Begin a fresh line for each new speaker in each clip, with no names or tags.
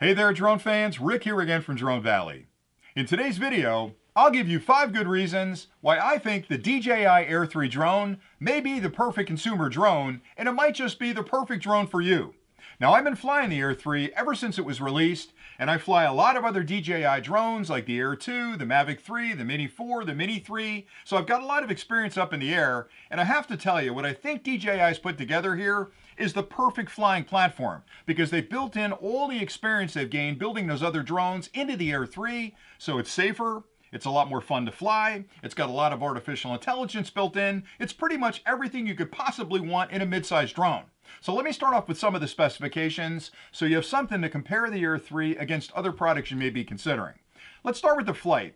Hey there drone fans, Rick here again from Drone Valley. In today's video, I'll give you 5 good reasons why I think the DJI Air 3 drone may be the perfect consumer drone, and it might just be the perfect drone for you. Now, I've been flying the Air 3 ever since it was released, and I fly a lot of other DJI drones like the Air 2, the Mavic 3, the Mini 4, the Mini 3, so I've got a lot of experience up in the air, and I have to tell you, what I think DJI's put together here is the perfect flying platform because they built in all the experience they've gained building those other drones into the Air 3, so it's safer, it's a lot more fun to fly, it's got a lot of artificial intelligence built in, it's pretty much everything you could possibly want in a mid-sized drone. So let me start off with some of the specifications so you have something to compare the Air 3 against other products you may be considering. Let's start with the flight.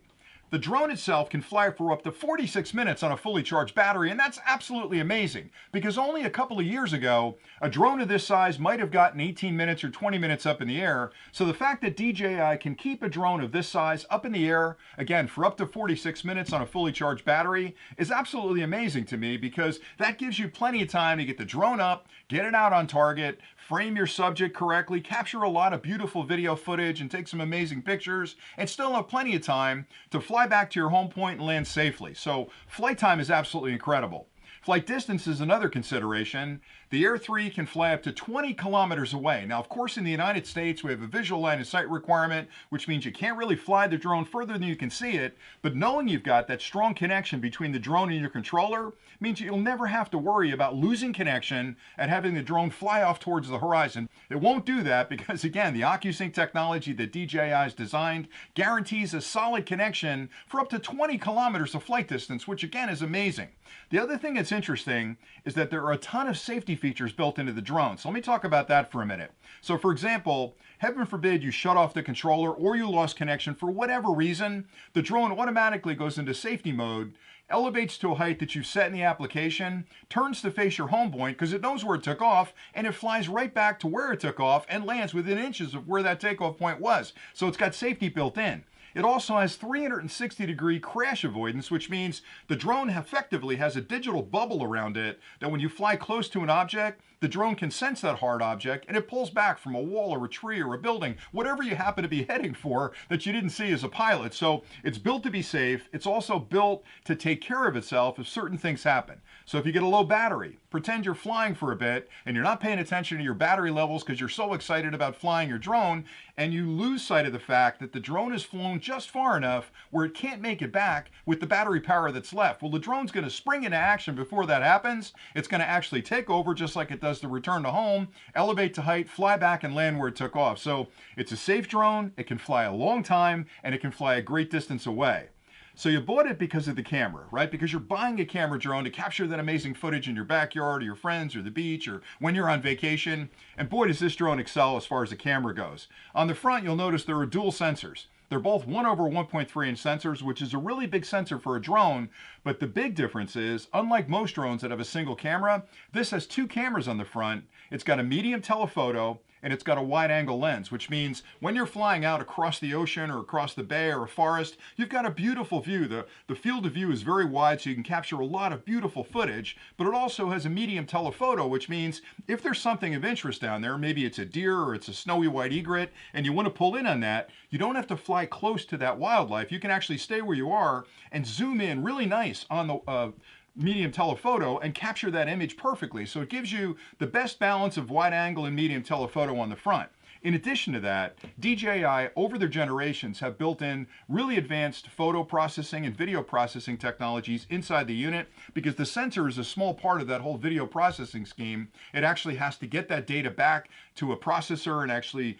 The drone itself can fly for up to 46 minutes on a fully charged battery, and that's absolutely amazing because only a couple of years ago, a drone of this size might have gotten 18 minutes or 20 minutes up in the air. So the fact that DJI can keep a drone of this size up in the air, again, for up to 46 minutes on a fully charged battery is absolutely amazing to me because that gives you plenty of time to get the drone up, get it out on target, frame your subject correctly, capture a lot of beautiful video footage and take some amazing pictures, and still have plenty of time to fly back to your home point and land safely. So flight time is absolutely incredible. Flight distance is another consideration. The Air 3 can fly up to 20 kilometers away. Now, of course, in the United States, we have a visual line of sight requirement, which means you can't really fly the drone further than you can see it. But knowing you've got that strong connection between the drone and your controller means you'll never have to worry about losing connection and having the drone fly off towards the horizon. It won't do that because, again, the OcuSync technology that DJI has designed guarantees a solid connection for up to 20 kilometers of flight distance, which, again, is amazing. The other thing that's interesting is that there are a ton of safety features built into the drone. So let me talk about that for a minute. So for example, heaven forbid you shut off the controller or you lost connection for whatever reason, the drone automatically goes into safety mode, elevates to a height that you've set in the application, turns to face your home point because it knows where it took off, and it flies right back to where it took off and lands within inches of where that takeoff point was. So it's got safety built in. It also has 360-degree crash avoidance, which means the drone effectively has a digital bubble around it that when you fly close to an object, the drone can sense that hard object and it pulls back from a wall or a tree or a building, whatever you happen to be heading for that you didn't see as a pilot. So it's built to be safe. It's also built to take care of itself if certain things happen. So if you get a low battery, pretend you're flying for a bit and you're not paying attention to your battery levels because you're so excited about flying your drone, and you lose sight of the fact that the drone has flown just far enough where it can't make it back with the battery power that's left. Well, the drone's going to spring into action before that happens. It's going to actually take over just like it does the return to home, elevate to height, fly back and land where it took off. So it's a safe drone, it can fly a long time, and it can fly a great distance away. So you bought it because of the camera, right? Because you're buying a camera drone to capture that amazing footage in your backyard or your friends or the beach or when you're on vacation. And boy, does this drone excel as far as the camera goes. On the front, you'll notice there are dual sensors. They're both 1/1.3 inch sensors, which is a really big sensor for a drone. But the big difference is, unlike most drones that have a single camera, this has 2 cameras on the front. It's got a medium telephoto and it's got a wide angle lens, which means when you're flying out across the ocean or across the bay or a forest, you've got a beautiful view. The field of view is very wide, so you can capture a lot of beautiful footage, but it also has a medium telephoto, which means if there's something of interest down there, maybe it's a deer or it's a snowy white egret, and you want to pull in on that, you don't have to fly close to that wildlife. You can actually stay where you are and zoom in really nice on the medium telephoto and capture that image perfectly. So it gives you the best balance of wide angle and medium telephoto on the front. In addition to that, DJI, over their generations, have built in really advanced photo processing and video processing technologies inside the unit because the sensor is a small part of that whole video processing scheme. It actually has to get that data back to a processor and actually,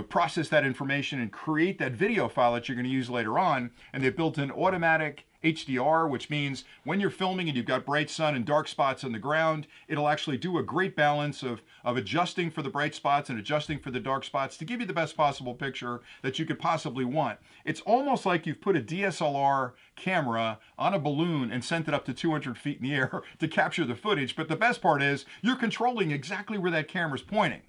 process that information and create that video file that you're going to use later on. And they've built in automatic HDR, which means when you're filming and you've got bright sun and dark spots on the ground, it'll actually do a great balance of adjusting for the bright spots and adjusting for the dark spots to give you the best possible picture that you could possibly want. It's almost like you've put a DSLR camera on a balloon and sent it up to 200 feet in the air to capture the footage, but the best part is you're controlling exactly where that camera's pointing.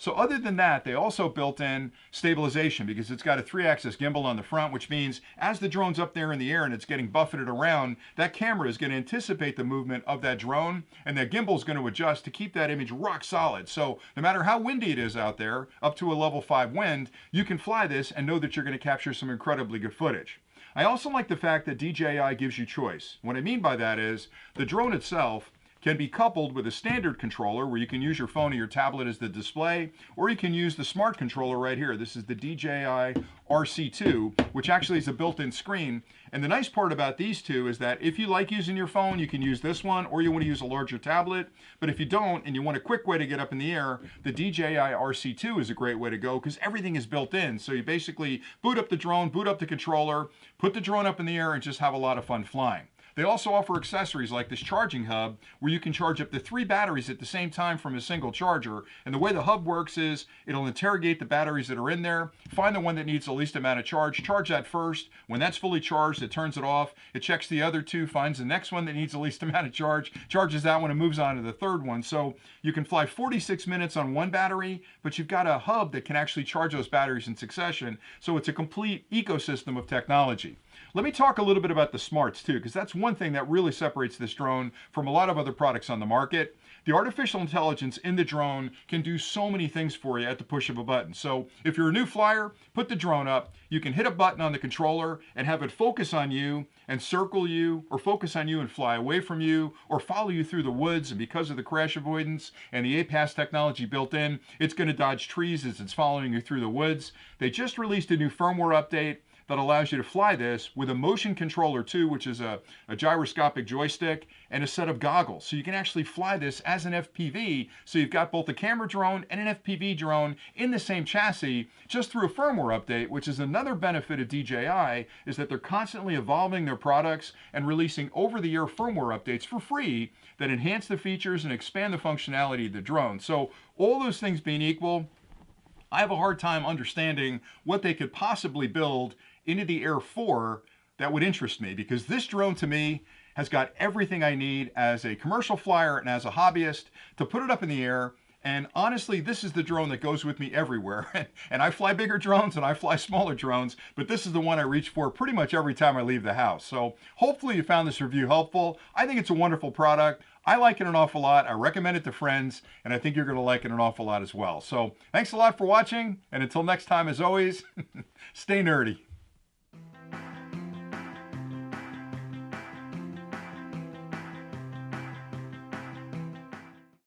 So other than that, they also built in stabilization because it's got a 3-axis gimbal on the front, which means as the drone's up there in the air and it's getting buffeted around, that camera is going to anticipate the movement of that drone, and that gimbal is going to adjust to keep that image rock solid. So no matter how windy it is out there, up to a level 5 wind, you can fly this and know that you're going to capture some incredibly good footage. I also like the fact that DJI gives you choice. What I mean by that is the drone itself can be coupled with a standard controller where you can use your phone or your tablet as the display, or you can use the smart controller right here. This is the DJI RC2, which actually is a built-in screen. And the nice part about these two is that if you like using your phone, you can use this one, or you want to use a larger tablet. But if you don't, and you want a quick way to get up in the air, the DJI RC2 is a great way to go because everything is built in. So you basically boot up the drone, boot up the controller, put the drone up in the air, and just have a lot of fun flying. They also offer accessories like this charging hub where you can charge up to 3 batteries at the same time from a single charger. And the way the hub works is it'll interrogate the batteries that are in there, find the one that needs the least amount of charge that first. When that's fully charged, it turns it off. It checks the other 2, finds the next one that needs the least amount of charge, charges that one, and moves on to the third one. So you can fly 46 minutes on one battery, but you've got a hub that can actually charge those batteries in succession. So it's a complete ecosystem of technology. Let me talk a little bit about the smarts too, because that's one thing that really separates this drone from a lot of other products on the market. The artificial intelligence in the drone can do so many things for you at the push of a button. So if you're a new flyer, put the drone up, you can hit a button on the controller and have it focus on you and circle you, or focus on you and fly away from you, or follow you through the woods. And because of the crash avoidance and the APAS technology built in, it's going to dodge trees as it's following you through the woods. They just released a new firmware update that allows you to fly this with a motion controller too, which is a gyroscopic joystick and a set of goggles. So you can actually fly this as an FPV. So you've got both a camera drone and an FPV drone in the same chassis just through a firmware update, which is another benefit of DJI, is that they're constantly evolving their products and releasing over-the-air firmware updates for free that enhance the features and expand the functionality of the drone. So all those things being equal, I have a hard time understanding what they could possibly build into the Air 4 that would interest me, because this drone to me has got everything I need as a commercial flyer and as a hobbyist to put it up in the air. And honestly, this is the drone that goes with me everywhere. And I fly bigger drones and I fly smaller drones, but this is the one I reach for pretty much every time I leave the house. So hopefully you found this review helpful. I think it's a wonderful product. I like it an awful lot. I recommend it to friends, and I think you're going to like it an awful lot as well. So thanks a lot for watching, and until next time, as always, stay nerdy.